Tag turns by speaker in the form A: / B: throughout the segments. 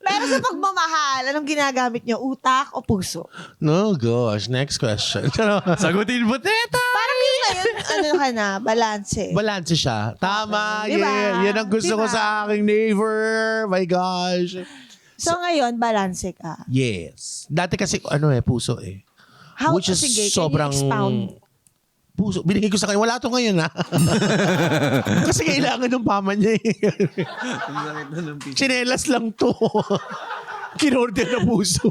A: Pero sa pagmamahal, anong ginagamit nyo? Utak o puso?
B: No, gosh. Next question.
C: Sagutin mo, teta!
A: Parang yun ngayon, ano ka na, balanse.
B: Balanse siya. Tama.
A: Okay. Diba?
B: Yeah. Yan ang gusto ko
A: Diba?
B: sa aking neighbor. My gosh.
A: So ngayon, balanse ka.
B: Yes. Dati kasi, puso eh.
A: How,
B: Which is
A: sige,
B: sobrang...
A: can you expound?
B: Puso. Binigay ko sa kanya. Wala to ngayon, ha? Kasi kailangan ng pama niya eh. Chinelas lang to. Kinorder na puso.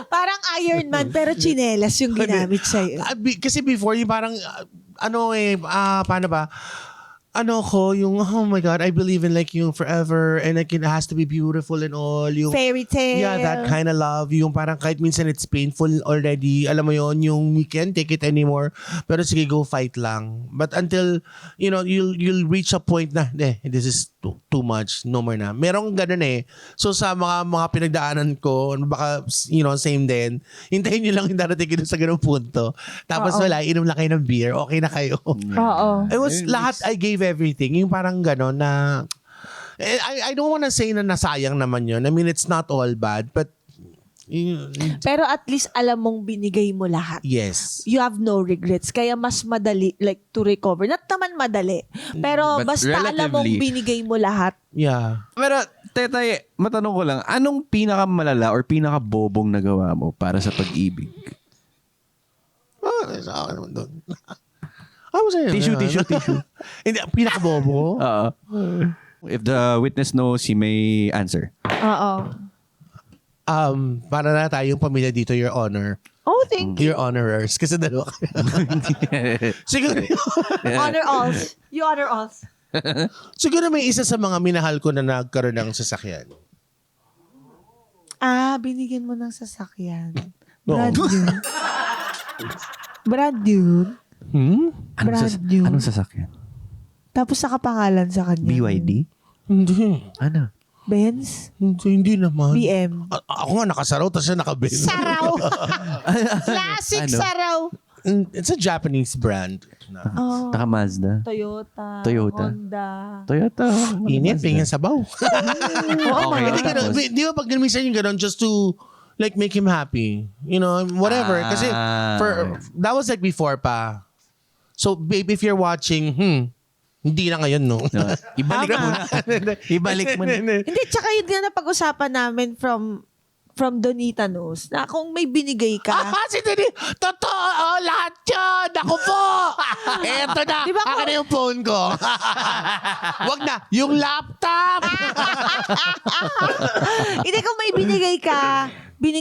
A: Parang Iron Man, pero chinelas yung ginamit sa'yo.
B: Kasi before, yung parang, paano ba? Yung, oh my God, I believe in like yung forever and like it has to be beautiful and all. Yung,
A: Fairy tale.
B: yeah, that kind of love. Yung parang kahit minsan it's painful already. Alam mo yon, yung we can't take it anymore. Pero sige, go fight lang. But until, you'll reach a point na, this is too much. No more na. Merong ganun eh. So sa mga pinagdaanan ko, baka, same din. Hintayin nyo lang yung darating kayo sa ganung punto. Tapos wala, inom lang kayo ng beer. Okay na kayo.
A: Oo.
B: It was lahat, I gave everything. Yung parang gano'n na, I don't wanna say na nasayang naman yun. I mean, it's not all bad, but,
A: Pero at least alam mong binigay mo lahat.
B: yes.
A: You have no regrets. Kaya mas madali like to recover. Not naman madali. Pero
C: But
A: basta alam mong
C: relatively.
A: binigay mo lahat.
B: Yeah.
C: Pero, teta, matanong ko lang, anong pinakamalala or pinakabobong nagawa mo para sa pag-ibig?
B: Sa akin naman doon. Ano sa'yo?
C: Tissue.
B: Hindi, pinakabobo ko.
C: Oo. If the witness knows, he may answer.
A: Oo.
B: Para na tayong pamilya dito, Your Honor.
A: Oh, thank you.
B: Your Honorers. Kasi dalawa kayo. Siguro,
A: Honor alls. You honor alls.
B: siguro may isa sa mga minahal ko na nagkaroon ng sasakyan.
A: Binigyan mo ng sasakyan.
B: No.
A: Brand new. Brand new.
C: Anong sasakyan?
A: Tapos nakapangalan sa kanya.
C: BYD?
B: Hindi.
C: Ano?
A: Benz?
B: Hindi naman.
A: BM?
B: Ako nga nakasaraw, tapos siya nakabend.
A: Saraw! Classic
C: Ano?
A: saraw!
B: It's a Japanese brand.
A: Oh,
C: Taka Mazda?
A: Toyota.
C: Toyota.
A: Honda.
C: Toyota?
B: Init, pingin sabaw.
C: Okay.
B: Hindi ganun. Di ba pag minsan yung ganun, just to like make him happy. Whatever. Kasi that was like before pa. So babe, if you're watching, hindi na ngayon, no?
C: Ibalik mo na. Ibalik mo na.
A: Hindi, tsaka yun nga na pag-usapan namin from Donita Knows na kung may binigay ka.
B: Si Tini, totoo, lahat yun. Ako po. Eto na.
A: Di ba
B: Akin na yung phone ko. Wag na. Yung laptop.
A: Hindi, kung may binigay ka,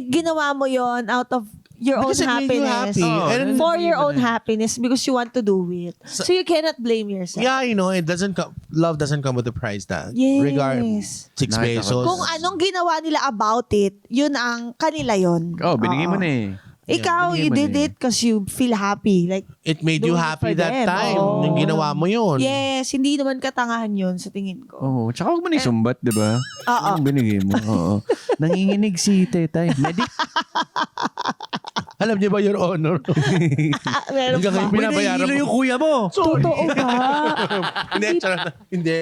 A: ginawa mo yon out of your own
B: Because it made you
A: happiness.
B: happy. And
A: For your own happiness because you want to do it. So you cannot blame yourself.
B: yeah, it doesn't come, love doesn't come with a price tag.
A: Yes.
B: Regard 6
C: Nakita ko.
B: pesos.
A: Kung anong ginawa nila about it, yun ang kanila yon.
C: Oh, binigay mo na eh.
A: Ikaw,
C: binigay
A: you
C: mo
A: did
C: na eh.
A: it because you feel happy. Like,
B: It made you
A: doing it
B: happy
A: for
B: that
A: them.
B: time.
A: Oo.
B: Yung ginawa mo yun.
A: yes, hindi naman katangahan yun sa tingin ko.
C: Oo. Tsaka huwag mo na isumbat, di ba?
A: Oo.
C: Yung binigay mo. Oo. Nanginginig si Tetay. Medic.
B: Alam niyo ba, Your Honor?
A: Meron
B: Hanggang
A: pa.
B: ngayon binabayaran mo.
C: yung kuya mo.
A: Totoo ba?
B: Hindi, charot na. Hindi.